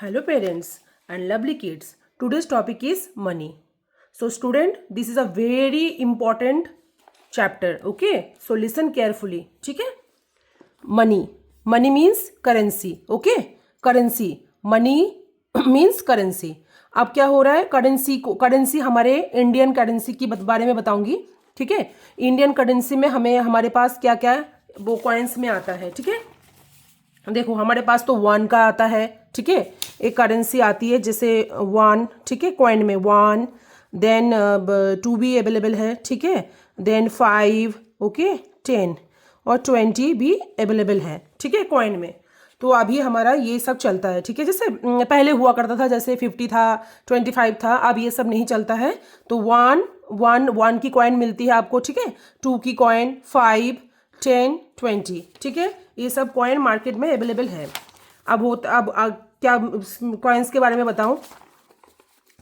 Hello parents and lovely kids. Today's topic is money. So student, this is a very important chapter. Okay? So listen carefully. ठीक है? Money. Money means currency. Okay? Currency. Money means currency. अब क्या हो रहा है? Currency हमारे Indian currency की बारे में बताऊंगी. ठीक है? इंडियन करेंसी में हमारे पास क्या क्या वो कॉइन्स में आता है. ठीक है? देखो हमारे पास तो 1 का आता है. ठीक है? एक करेंसी आती है जैसे 1. ठीक है? कॉइन में 1. देन 2 भी अवेलेबल है. ठीक है? देन 5. ओके 10 और 20 भी अवेलेबल है. ठीक है? कॉइन में. तो अभी हमारा ये सब चलता है. ठीक है? जैसे पहले हुआ करता था, जैसे 50 था, 25 था. अब ये सब नहीं चलता है. तो 1 की कॉइन मिलती है आपको. ठीक है? 2 की कॉइन, 5, 10, 20. ठीक है? ये सब कॉइन मार्केट में अवेलेबल है. अब क्या कॉइन्स के बारे में बताऊं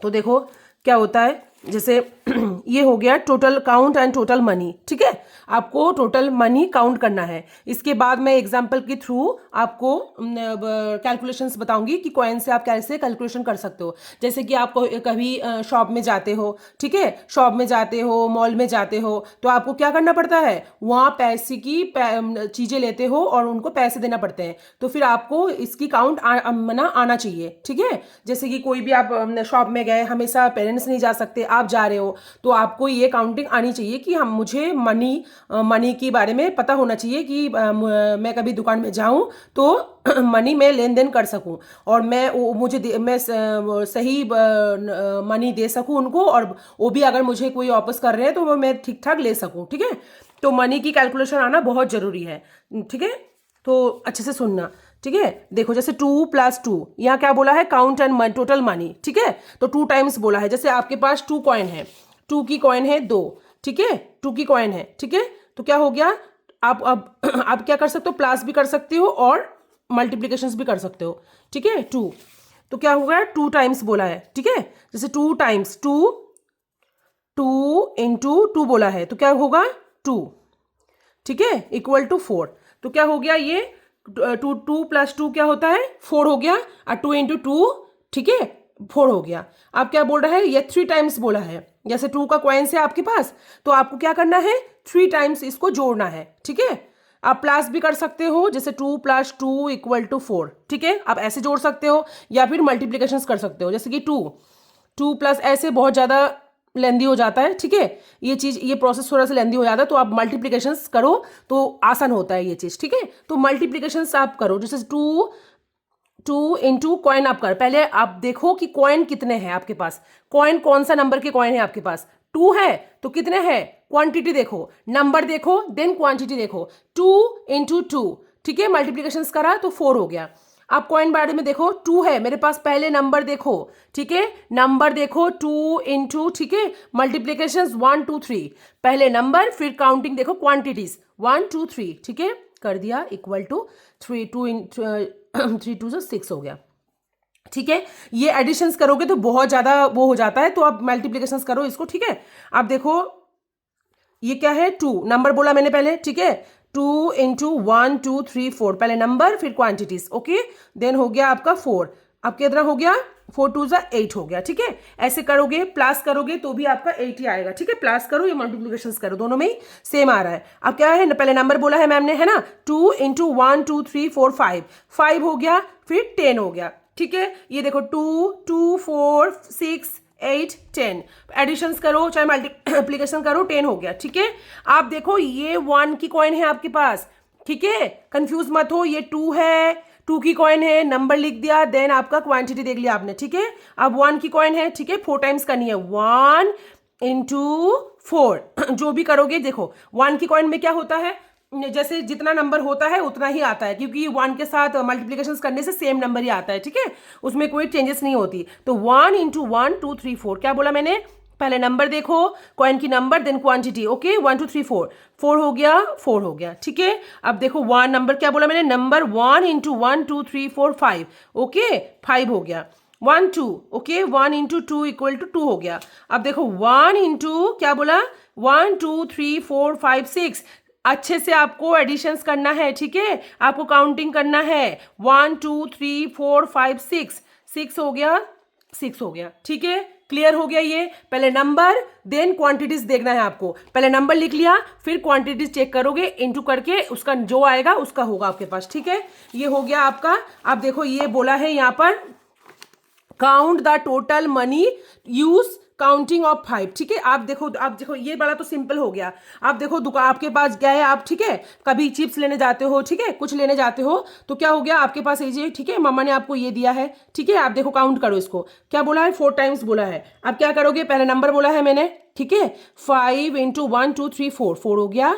तो देखो क्या होता है. जैसे ये हो गया total count and total money. ठीक है? आपको टोटल मनी काउंट करना है. इसके बाद मैं एग्जांपल के थ्रू आपको कैलकुलेशंस बताऊंगी कि कॉइन से आप कैसे कैलकुलेशन कर सकते हो. जैसे कि आप कभी शॉप में जाते हो. ठीक है? शॉप में जाते हो, मॉल में जाते हो, तो आपको क्या करना पड़ता है, वहाँ पैसे की चीज़ें लेते हो और उनको पैसे देना पड़ते हैं. तो फिर आपको इसकी काउंट आना चाहिए. ठीक है? जैसे कि कोई भी आप शॉप में गए, हमेशा पेरेंट्स नहीं जा सकते, आप जा रहे हो, तो आपको ये काउंटिंग आनी चाहिए कि मुझे मनी के बारे में पता होना चाहिए कि मैं कभी दुकान में जाऊं तो मनी में लेन देन कर सकूं और मैं सही मनी दे सकूं उनको, और वो भी अगर मुझे कोई वापस कर रहे हैं तो वो मैं ठीक ठाक ले सकूं. ठीक है? तो मनी की कैलकुलेशन आना बहुत ज़रूरी है. ठीक है? तो अच्छे से सुनना. ठीक है? देखो जैसे 2 + 2, यहाँ क्या बोला है, काउंट एंड टोटल मनी. ठीक है? तो 2 टाइम्स बोला है. जैसे आपके पास 2 कॉइन है, 2 की कॉइन है 2. ठीक है? 2 की कॉइन है. ठीक है? तो क्या हो गया, आप अब आप क्या कर सकते हो, प्लस भी कर सकते हो और मल्टीप्लीकेशंस भी कर सकते हो. ठीक है? 2 तो क्या हो गया, 2 टाइम्स बोला है. ठीक है? जैसे 2 टाइम्स 2 × 2 बोला है, तो क्या होगा 2. ठीक है? Equal to 4. तो क्या हो गया, ये 2 + 2 क्या होता है, 4 हो गया. और 2 × 2 ठीक है 4 हो गया. आप क्या बोल रहा है, ये 3 टाइम्स बोला है. जैसे 2 का कॉइन्स है आपके पास, तो आपको क्या करना है, 3 टाइम्स इसको जोड़ना है. ठीक है? आप प्लस भी कर सकते हो, जैसे 2 + 2 = 4. ठीक है? आप ऐसे जोड़ सकते हो या फिर मल्टीप्लीकेशंस कर सकते हो. जैसे कि 2 प्लस ऐसे बहुत ज़्यादा लेंदी हो जाता है. ठीक है? ये प्रोसेस थोड़ा सा लेंदी हो जाता है, तो आप मल्टीप्लीकेशंस करो तो आसान होता है ये चीज़. ठीक है? तो मल्टीप्लीकेशंस आप करो. जैसे 2 × कॉइन आप कर, पहले आप देखो कि कॉइन कितने हैं आपके पास. कॉइन कौन सा नंबर के कॉइन है आपके पास, 2 है, तो कितने हैं, क्वांटिटी देखो, नंबर देखो, देन क्वांटिटी देखो. 2 × 2. ठीक है? मल्टीप्लीकेशंस करा तो 4 हो गया. आप कॉइन बारे में देखो, 2 है मेरे पास, पहले नंबर देखो. ठीक है? नंबर देखो 2 × ठीक है, मल्टीप्लीकेशंस 1 2 3, पहले नंबर, फिर काउंटिंग देखो, क्वांटिटीज 1 2 3. ठीक है? कर दिया इक्वल टू 3 2 से 6 हो गया. ठीक है? ये एडिशंस करोगे तो बहुत ज्यादा वो हो जाता है, तो आप मल्टीप्लीकेशंस करो इसको. ठीक है? आप देखो ये क्या है, 2 नंबर बोला मैंने पहले. ठीक है? 2 × 1 2 3 4, पहले नंबर फिर क्वांटिटीज. ओके, देन हो गया आपका 4. अब कितना हो गया, 4 2 = 8 हो गया. ठीक है? ऐसे करोगे, प्लस करोगे तो भी आपका 8 ही आएगा. ठीक है? प्लस करो या मल्टीप्लिकेशंस करो, दोनों में ही सेम आ रहा है. अब क्या है, पहले नंबर बोला है मैम ने, है ना, 2 × 1 2 3 4 5 हो गया, फिर 10 हो गया. ठीक है? ये देखो 2 2 4 6 8 10, एडिशंस करो चाहे मल्टीप्लीकेशन करो, 10 हो गया. ठीक है? आप देखो ये 1 की कॉइन है आपके पास. ठीक है? कंफ्यूज मत हो, ये 2 है, 2 की कॉइन है, नंबर लिख दिया, देन आपका क्वांटिटी देख लिया आपने. ठीक है? अब 1 की कॉइन है. ठीक है? 4 टाइम्स करनी है, 1 × 4 जो भी करोगे देखो, 1 की कॉइन में क्या होता है, जैसे जितना नंबर होता है उतना ही आता है, क्योंकि 1 के साथ मल्टीप्लिकेशंस करने से सेम नंबर ही आता है. ठीक है? उसमें कोई चेंजेस नहीं होती. तो 1 × 1 2 3 4, क्या बोला मैंने, पहले नंबर देखो, कॉइन की नंबर, देन क्वांटिटी. ओके, 1 2 3 4 हो गया, 4 हो गया. ठीक है? अब देखो 1 नंबर क्या बोला मैंने, नंबर 1 × 1 2 3 4 5. ओके, 5 हो गया. 1 2. ओके, 1 × 2 = 2 हो गया. अब देखो 1 × क्या बोला, 1 2 3 4 5 6. अच्छे से आपको एडिशंस करना है. ठीक है? आपको काउंटिंग करना है, 1 2 3 4 5 6. 6 हो गया, 6 हो गया। ठीक है, क्लियर हो गया। ये पहले नंबर देन क्वांटिटीज देखना है आपको। पहले नंबर लिख लिया, फिर क्वांटिटीज चेक करोगे, इनटू करके उसका जो आएगा उसका होगा आपके पास। ठीक है, ये हो गया आपका। अब देखो ये बोला है यहाँ पर count the total money use counting of 5। ठीक है, आप देखो ये वाला तो सिंपल हो गया। आप देखो दुकान आपके पास गए आप, ठीक है, कभी चिप्स लेने जाते हो, ठीक है, कुछ लेने जाते हो तो क्या हो गया आपके पास ये, ठीक है, मम्मा ने आपको ये दिया है, ठीक है, आप देखो काउंट करो इसको, क्या बोला है 4 टाइम्स बोला है। अब क्या करोगे, पहले नंबर बोला है मैंने, ठीक है, 5 इंटू 1 2 3 4, 4 हो गया,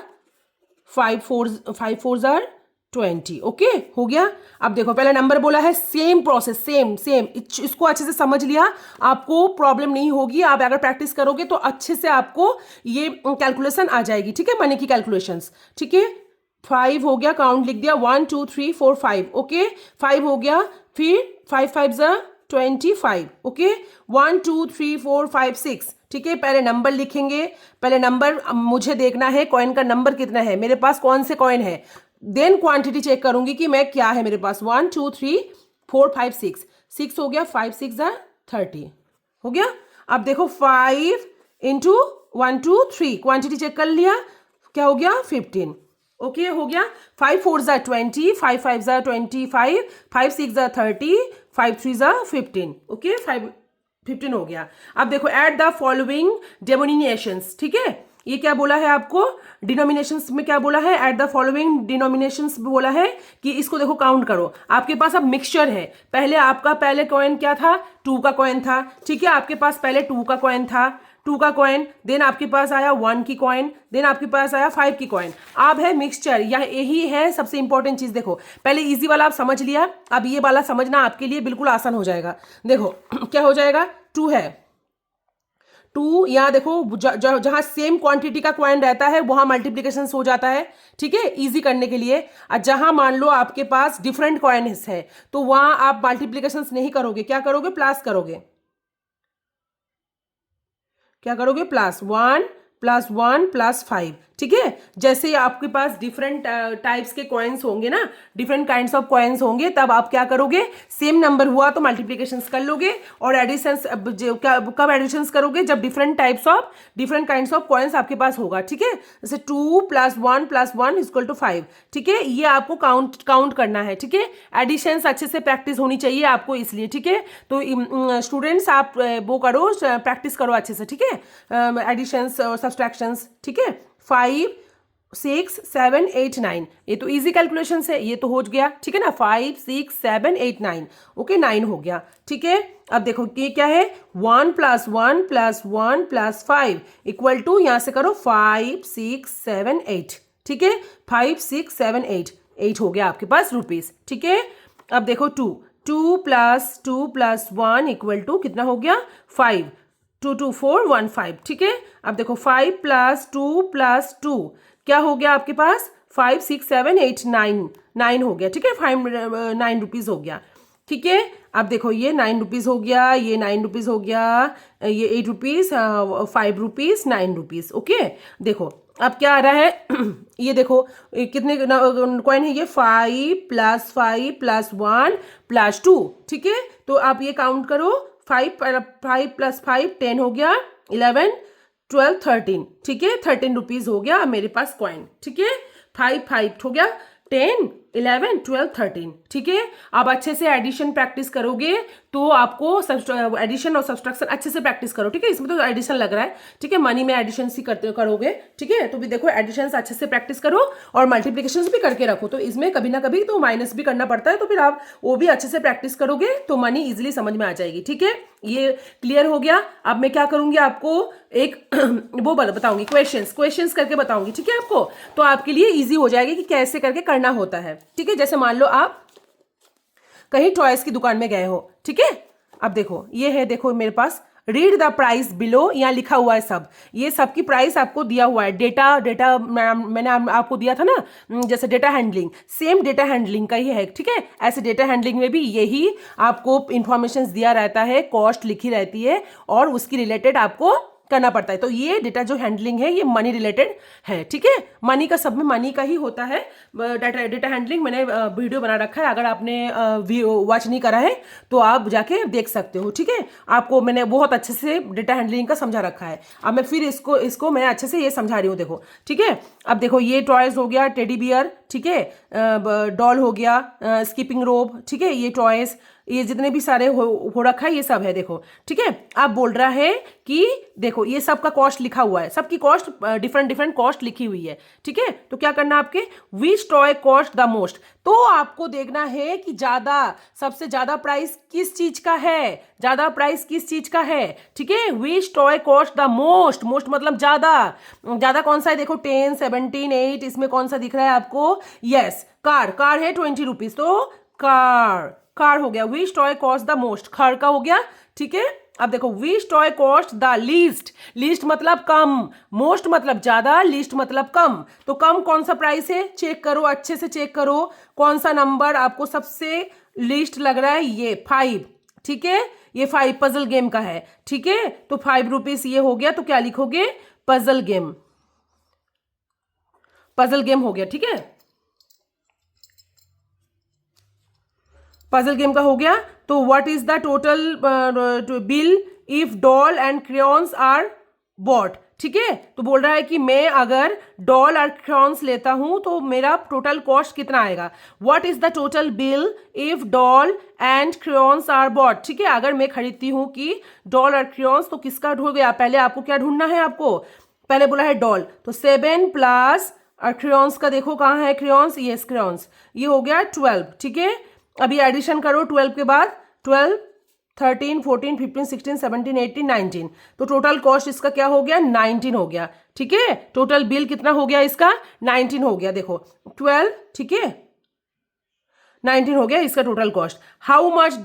5 4 जार 20। ओके, हो गया। अब देखो पहले नंबर बोला है, सेम प्रोसेस, सेम सेम, इसको अच्छे से समझ लिया, आपको प्रॉब्लम नहीं होगी। आप अगर प्रैक्टिस करोगे तो अच्छे से आपको ये कैलकुलेशन आ जाएगी। ठीक है, मनी की कैलकुलेशंस। ठीक है, 5 हो गया, काउंट लिख दिया, 1 2 3 4 5। ओके, 5 हो गया, फिर 5 5 ज़ा 25। ओके, 1 2 3 4 5 6। ठीक है, पहले नंबर लिखेंगे, पहले नंबर मुझे देखना है कॉइन का नंबर कितना है, मेरे पास कौन से कॉइन है, देन क्वांटिटी चेक करूंगी कि मैं क्या है मेरे पास, 1 2 3 4 5 6, 6 हो गया, 5 6 ज़ा 30 हो गया। अब देखो 5 इंटू 1 2 3, क्वांटिटी चेक कर लिया, क्या हो गया 15। ओके, हो गया। 5 4 ज़ा 20, 5 5 ज़ा 25, 5 6 ज़ा 30, 5 3 ज़ा 15। ओके, 15 हो गया। अब देखो एट द फॉलोइंग डिनोमिनेशंस। ठीक है, ये क्या बोला है आपको, डिनोमिनेशंस में क्या बोला है, एट द फॉलोइंग डिनोमिनेशंस बोला है कि इसको देखो काउंट करो। आपके पास अब मिक्सचर है, पहले आपका पहले कॉइन क्या था, 2 का कॉइन था। ठीक है, आपके पास पहले 2 का कॉइन था, 2 का कॉइन, देन आपके पास आया 1 की कॉइन, देन आपके पास आया 5 की कॉइन। अब है मिक्सचर, यही है सबसे इंपॉर्टेंट चीज। देखो पहले इजी वाला आप समझ लिया, अब ये वाला समझना आपके लिए बिल्कुल आसान हो जाएगा। देखो क्या हो जाएगा, 2 है, 2 यहाँ देखो जहां सेम क्वांटिटी का कॉइन रहता है वहां मल्टीप्लीकेशन हो जाता है। ठीक है, इजी करने के लिए। और जहां मान लो आपके पास डिफरेंट कॉइन्स है तो वहां आप मल्टीप्लीकेशन नहीं करोगे, क्या करोगे, प्लस करोगे। क्या करोगे, +1 +1 +5। ठीक है, जैसे आपके पास डिफरेंट टाइप्स के कॉइन्स होंगे ना, डिफरेंट काइंड्स ऑफ कॉइन्स होंगे, तब आप क्या करोगे, सेम नंबर हुआ तो मल्टीप्लिकेशंस कर लोगे, और एडिशंस कब एडिशंस करोगे, जब डिफरेंट काइंड्स ऑफ कॉइन्स आपके पास होगा। ठीक है, जैसे 2 + 1 + 1 = 5। ठीक है, ये आपको काउंट करना है। ठीक है, एडिशंस अच्छे से प्रैक्टिस होनी चाहिए आपको, इसलिए। ठीक है, तो स्टूडेंट्स आप वो करो, प्रैक्टिस करो अच्छे से। ठीक है, एडिशंस और सब्सट्रैक्शंस। ठीक है, 5 6 7 8 9, ये तो इजी कैलकुलेशन है, ये तो हो गया। ठीक है ना, 5 6 7 8 9। ओके, 9 हो गया। ठीक है, अब देखो ये क्या है, 1 + 1 + 1 + 5 = यहां से करो 5 6 7 8। ठीक है, 5 6 7 8, 8 हो गया आपके पास रुपीस। ठीक है, अब देखो 2 + 2 + 1 = कितना हो गया, 5, 2 2 4 1 5। ठीक है, अब देखो 5 + 2 + 2 क्या हो गया आपके पास, 5 6 7 8 9, 9 हो गया। ठीक है, 9 रुपीज़ हो गया। ठीक है, अब देखो ये 9 रुपीज़ हो गया, ये 9 रुपीज़ हो गया, ये 8 रुपीज़, 5 रुपीज़, 9 रुपीज़। ओके, देखो अब क्या आ रहा है ये देखो कितने कॉइन है, ये 5 + 5 + 1 + 2। ठीक है, तो आप ये काउंट करो, 5 + 5 10 हो गया, 11 12 13। ठीक है, 13 रुपीज़ हो गया मेरे पास कॉइन। ठीक है, 5 5 हो गया, 10 11 12 13। ठीक है, आप अच्छे से एडिशन प्रैक्टिस करोगे तो आपको एडिशन और सब्सट्रैक्शन अच्छे से प्रैक्टिस करो। ठीक है, इसमें तो एडिशन लग रहा है। ठीक है, मनी में एडिशन ही करोगे। ठीक है, तो भी देखो एडिशन अच्छे से प्रैक्टिस करो और मल्टीप्लिकेशन भी करके रखो, तो इसमें कभी ना कभी तो माइनस भी करना पड़ता है, तो फिर आप वो भी अच्छे से प्रैक्टिस करोगे तो मनी इजिली समझ में आ जाएगी। ठीक है, ये क्लियर हो गया। अब मैं क्या करूंगी, आपको एक वो बताऊंगी, क्वेश्चंस करके बताऊंगी। ठीक है, आपको तो आपके लिए इजी हो जाएगी कि कैसे करके करना होता है। ठीक है, जैसे मान लो आप कहीं टॉयज की दुकान में गए हो। ठीक है, अब देखो ये है, देखो मेरे पास रीड द प्राइस बिलो, यहाँ लिखा हुआ है सब, ये सब की प्राइस आपको दिया हुआ है। डेटा मैंने आपको दिया था ना, जैसे data handling, same data handling का ही है। ठीक है, ऐसे डेटा हैंडलिंग में भी यही आपको इंफॉर्मेशन दिया रहता है, कॉस्ट लिखी रहती है और उसकी रिलेटेड आपको करना पड़ता है। तो ये डेटा जो हैंडलिंग है ये मनी रिलेटेड है, ठीक है। मनी का सब में मनी का ही होता है डेटा हैंडलिंग। मैंने वीडियो बना रखा है, अगर आपने वॉच नहीं करा है तो आप जाके देख सकते हो, ठीक है। आपको मैंने बहुत अच्छे से डेटा हैंडलिंग का समझा रखा है। अब मैं फिर इसको मैं अच्छे से ये समझा रही हूँ, देखो, ठीक है। अब देखो ये टॉयज हो गया, टेडी बियर, ठीक है, डॉल हो गया, स्कीपिंग रोप, ठीक है, ये टॉयज, ये जितने भी सारे हो रखा है ये सब है, देखो, ठीक है। आप बोल रहा है कि देखो ये सब का कॉस्ट लिखा हुआ है, सबकी कॉस्ट डिफरेंट डिफरेंट कॉस्ट लिखी हुई है, ठीक है। तो क्या करना आपके, विच टॉय कॉस्ट द मोस्ट, तो आपको देखना है कि ज्यादा, सबसे ज्यादा प्राइस किस चीज का है, ज्यादा प्राइस किस चीज का है, ठीक है। Which toy cost the most, most मतलब ज्यादा, ज्यादा कौन सा है, देखो 10, 17, 8, इसमें कौन सा दिख रहा है आपको, यस, कार है 20 रुपीज, तो कार हो गया। Which toy cost the most, car का हो गया, ठीक है। अब देखो which toy cost the least, least मतलब कम, मोस्ट मतलब ज्यादा, लीस्ट मतलब कम। तो कम कौन सा प्राइस है, चेक करो, अच्छे से चेक करो कौन सा नंबर आपको सबसे लीस्ट लग रहा है, ये 5, ठीक है, ये 5 पजल गेम का है, ठीक है। तो 5 रुपीज ये हो गया, तो क्या लिखोगे, पजल गेम, पजल गेम हो गया, ठीक है। पजल गेम का हो गया। तो what is the total bill if doll and crayons are bought, ठीक है। तो बोल रहा है कि मैं अगर डॉल और क्रेयॉन्स लेता हूं तो मेरा टोटल कॉस्ट कितना आएगा। What is the total bill if doll and crayons are bought, ठीक है। अगर मैं खरीदती हूं कि डॉल और क्रेयॉन्स, तो किसका हो गया, पहले आपको क्या ढूंढना है, आपको पहले बोला है डॉल, तो 7 प्लस और क्रेयॉन्स का देखो कहाँ है, क्रेयॉन्स, ये क्रेयॉन्स, ये हो गया 12, ठीक है। अभी एडिशन करो 12 के बाद, 12, 13, 14, 15, 16, 17, 18, 19, तो टोटल कॉस्ट इसका क्या हो गया, 19 हो गया, ठीक है। टोटल बिल कितना हो गया इसका, 19 हो गया, देखो 12, ठीक है, 19 हो गया इसका total cost. How much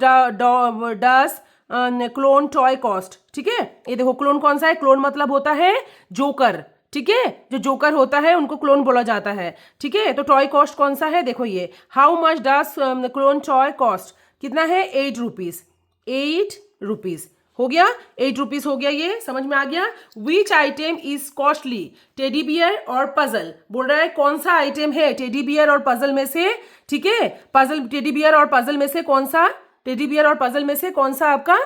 does clone toy cost, ठीक है। ये देखो क्लोन कौन सा है, क्लोन मतलब होता है जोकर, ठीक है, जो जोकर होता है उनको क्लोन बोला जाता है, ठीक है। तो टॉय कॉस्ट कौन सा है, देखो ये, how much does clone toy cost, कितना है, 8 रुपीज, 8 रुपीज हो गया, 8 रुपीज हो गया, ये समझ में आ गया। विच item is costly, teddy bear और पजल, बोल रहा है कौन सा आइटम है टेडी बियर और पजल में से, ठीक है। पजल, टेडी बियर और पजल में से कौन सा, टेडी बियर और पजल में से कौन सा आपका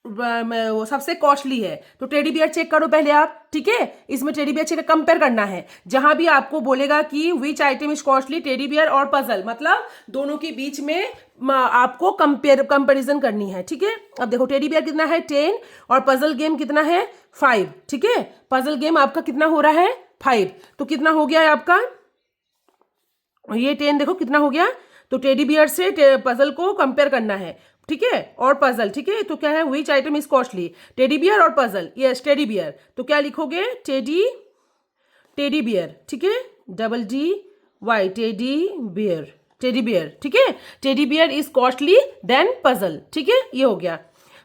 वो सबसे कॉस्टली है। तो टेडी बियर चेक करो पहले आप, ठीक है। इसमें टेडी बियर चेक कंपेयर करना है, जहां भी आपको बोलेगा कि विच item is costly, teddy bear और पजल, मतलब दोनों के बीच में आपको कंपेरिजन करनी है, ठीक है। अब देखो टेडी बियर कितना है 10 और पजल गेम कितना है 5, ठीक है। पजल गेम आपका कितना हो रहा है 5, तो कितना हो गया है आपका, ये 10 देखो कितना हो गया। तो टेडी बियर से पजल को कंपेयर करना है, ठीक है, और पजल, ठीक है। तो क्या है, विच item is costly, teddy bear और पजल, यस टेडी बियर, तो क्या लिखोगे, टेडी बियर, ठीक है, DDY, टेडी बियर, ठीक है। Teddy bear is costly than puzzle, ठीक है, ये हो गया,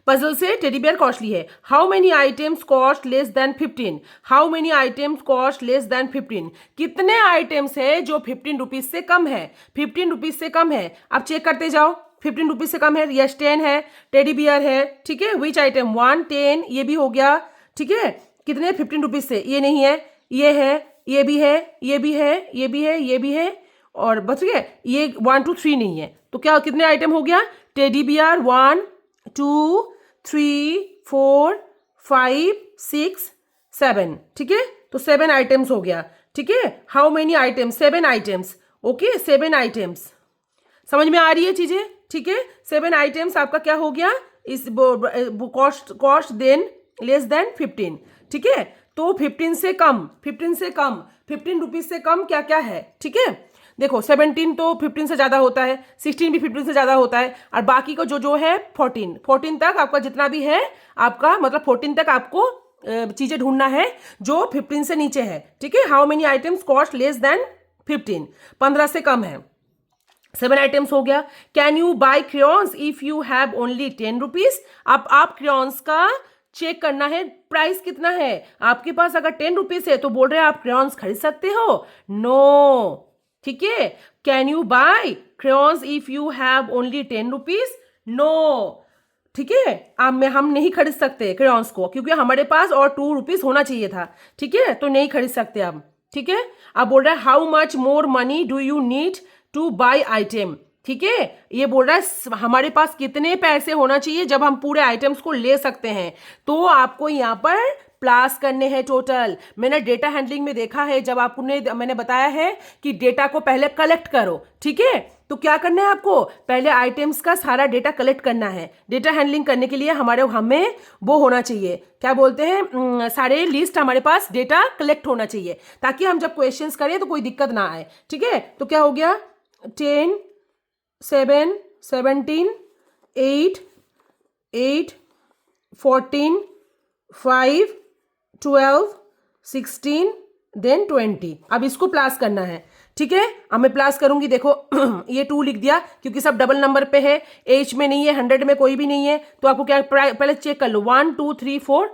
पजल से टेडी बियर कॉस्टली है। How many items cost less than 15, how many items cost less than 15, कितने आइटम्स है जो 15 रुपीज से कम है, 15 रुपीज से कम है। आप चेक करते जाओ, 15 रुपीज से कम है, यस 10 है, टेडी बियर है, ठीक है। विच आइटम 1, 10, ये भी हो गया, ठीक है। कितने 15 रुपीज से, ये नहीं है, ये है, ये भी है, ये भी है, ये भी है, ये भी है, और बच गए ये 1, 2, 3 नहीं है। तो क्या कितने आइटम हो गया, टेडी बियर 1, 2, 3, 4, 5, 6, 7, ठीक है। तो 7 आइटम्स हो गया, ठीक है। How many items, 7 items, okay, 7 items, समझ में आ रही है चीजें, ठीक है। 7 आइटम्स आपका क्या हो गया, इस कॉस्ट देन लेस देन 15, ठीक है। तो 15 से कम, 15 रुपीज से कम क्या क्या है, ठीक है। देखो 17 तो 15 से ज्यादा होता है, 16 भी 15 से ज्यादा होता है, और बाकी को जो है 14 तक आपका जितना भी है आपका, मतलब 14 तक आपको चीजें ढूंढना है जो 15 से नीचे है, ठीक है। How many items cost less than 15, 15 से कम है, 7 आइटम्स हो गया। Can you buy crayons if you have only 10 rupees, अब आप क्रेयॉन्स का चेक करना है प्राइस कितना है, आपके पास अगर 10 रुपीज है तो बोल रहे हैं आप क्रेयॉन्स खरीद सकते हो, नो, ठीक है। Can you buy crayons if you have only 10 rupees, no, ठीक है। अब हम नहीं खरीद सकते क्रेयॉन्स को, क्योंकि हमारे पास और 2 रुपीज होना चाहिए था, ठीक है, तो नहीं खरीद सकते अब, ठीक है। अब बोल रहा है how much more money do you need to buy item, ठीक है। ये बोल रहा है हमारे पास कितने पैसे होना चाहिए जब हम पूरे आइटम्स को ले सकते हैं। तो आपको यहाँ पर प्लस करने हैं टोटल। मैंने डेटा हैंडलिंग में देखा है, जब मैंने बताया है कि डेटा को पहले कलेक्ट करो, ठीक है। तो क्या करना है आपको, पहले आइटम्स का सारा डेटा कलेक्ट करना है। डेटा हैंडलिंग करने के लिए हमें वो होना चाहिए, क्या बोलते हैं, सारे लिस्ट हमारे पास डेटा कलेक्ट होना चाहिए, ताकि हम जब क्वेश्चंस करें तो कोई दिक्कत ना आए, ठीक है। तो क्या हो गया, 10 7 17 8 8 14 5 12 16 देन 20। अब इसको प्लस करना है, ठीक है। अब मैं प्लस करूंगी, देखो ये 2 लिख दिया क्योंकि सब डबल नंबर पे है, एच में नहीं है, 100 में कोई भी नहीं है। तो आपको क्या पहले चेक कर लो, 1 2 3 4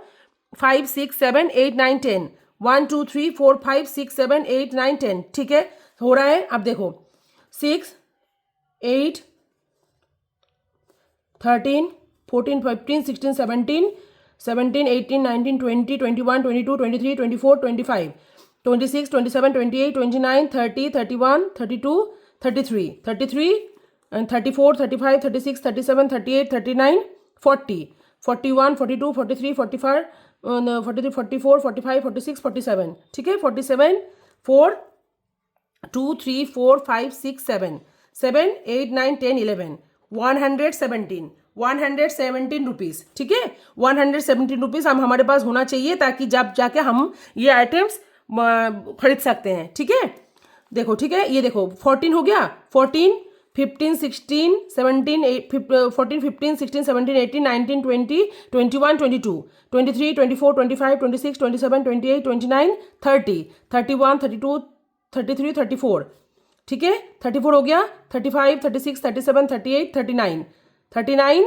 5 6 7 8 9 10, 1 2 3 4 5 6 7 8 9 10, ठीक है, हो रहा है। अब देखो 6 8 13 14 15 16 17 17 18 19 20 21 22 23 24 25 26 27 28 29 30 31 32 33 33 and 34 35 36 37 38 39 40 41 42 43 45 43 44 45 46 47, ठीक है। 47 4 2 3 4 5 6 7 7 8 9 10 11 117 रुपीज, ठीक है। 117 रुपीज हम हमारे पास होना चाहिए, ताकि जब जाके हम ये आइटम्स खरीद सकते हैं, ठीक है। देखो, ठीक है, ये देखो 14 हो गया, 14 15 16 17 14 15 16 17 18 19 20 21 22 23 24 25 26 27 28 29 30 31 32 33 34, ठीक है। 34 हो गया, 35 36 37 38 39 39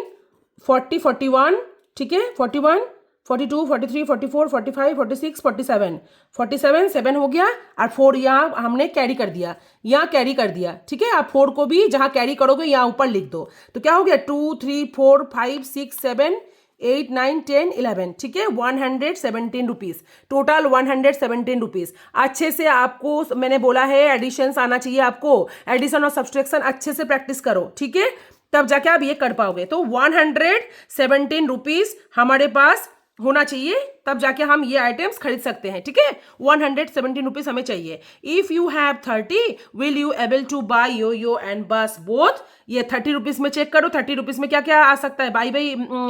40 41, ठीक है, 41 42 43 44 45 46 47 47 7 हो गया, और 4 यहाँ हमने कैरी कर दिया, यहाँ कैरी कर दिया, ठीक है। आप 4 को भी जहाँ कैरी करोगे यहाँ ऊपर लिख दो। तो क्या हो गया, 2 3 4 5 6 7 8 9 10 11, ठीक है। 117 रुपीज टोटल, 117 रुपीज। अच्छे से आपको मैंने बोला है एडिशन आना चाहिए, आपको एडिशन और सब्सट्रैक्शन अच्छे से प्रैक्टिस करो, ठीक है, तब जाके आप ये कर पाओगे। तो 117 रुपीज हमारे पास होना चाहिए, तब जाके हम ये आइटम्स खरीद सकते हैं, ठीक है। 117 रुपीज हमें चाहिए। If you have 30 will you able to buy yo and bus both. ये 30 रुपीज में चेक करो, 30 रुपीज में क्या क्या आ सकता है, बाई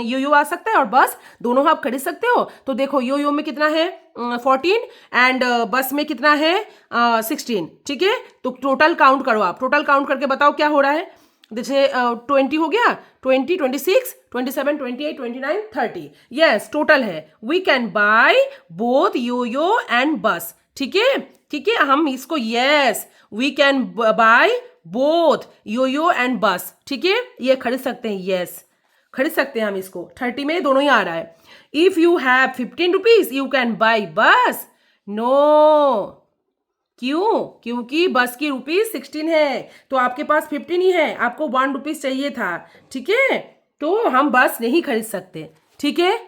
यो आ सकता है और बस, दोनों आप खरीद सकते हो। तो देखो यो में कितना है 14 एंड बस में कितना है 16, ठीक है। तो टोटल काउंट करो, आप टोटल काउंट करके बताओ क्या हो रहा है। जैसे 20 हो गया, 20 26 27 28 29 30, यस टोटल है। We can buy both yo and bus, ठीक है, ठीक है। हम इसको yes we can buy both yo and bus, ठीक है, ये खरीद सकते हैं, यस खरीद सकते हैं हम इसको। 30 में दोनों ही आ रहा है। If you have 15 rupees you can buy बस, नो, क्यों, क्योंकि बस की रुपीज 16 है, तो आपके पास 15 ही है, आपको 1 रुपीज चाहिए था, ठीक है। तो हम बस नहीं खरीद सकते, ठीक है।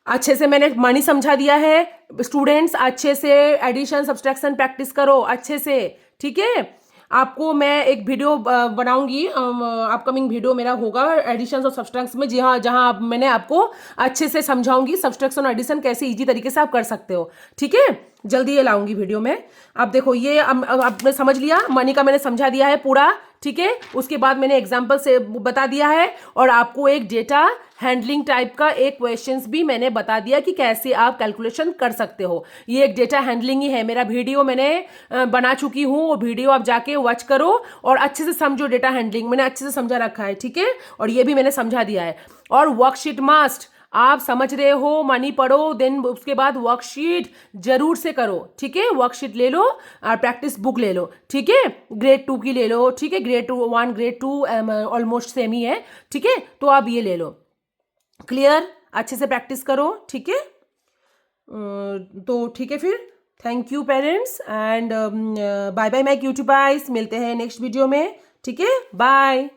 अच्छे से मैंने मनी समझा दिया है। स्टूडेंट्स अच्छे से एडिशन सब्सट्रैक्शन प्रैक्टिस करो अच्छे से, ठीक है। आपको मैं एक वीडियो बनाऊंगी, अपकमिंग वीडियो मेरा होगा एडिशन और सब्सट्रैक्शन में, जहां मैंने आपको अच्छे से समझाऊंगी सब्सट्रैक्शन और एडिशन कैसे इजी तरीके से आप कर सकते हो, ठीक है। जल्दी ये लाऊंगी वीडियो में। अब देखो ये आपने समझ लिया, मनी का मैंने समझा दिया है पूरा, ठीक है। उसके बाद मैंने एग्जाम्पल से बता दिया है, और आपको एक डेटा हैंडलिंग टाइप का एक क्वेश्चंस भी मैंने बता दिया कि कैसे आप कैलकुलेशन कर सकते हो। ये एक डेटा हैंडलिंग ही है। मेरा वीडियो मैंने बना चुकी हूँ, वो वीडियो आप जाके वॉच करो और अच्छे से समझो। डेटा हैंडलिंग मैंने अच्छे से समझा रखा है, ठीक है, और ये भी मैंने समझा दिया है। और वर्कशीट मस्ट, आप समझ रहे हो, मनी पढ़ो, देन उसके बाद वर्कशीट जरूर से करो, ठीक है। वर्कशीट ले लो और प्रैक्टिस बुक ले लो, ठीक है, ग्रेड 2 की ले लो, ठीक है, ग्रेड 1 ग्रेड 2 ऑलमोस्ट सेम ही है, ठीक है। तो आप ये ले लो, क्लियर, अच्छे से प्रैक्टिस करो, ठीक है। तो ठीक है, फिर thank you parents, and bye bye my cutie pies. मिलते हैं नेक्स्ट वीडियो में, ठीक है, बाय।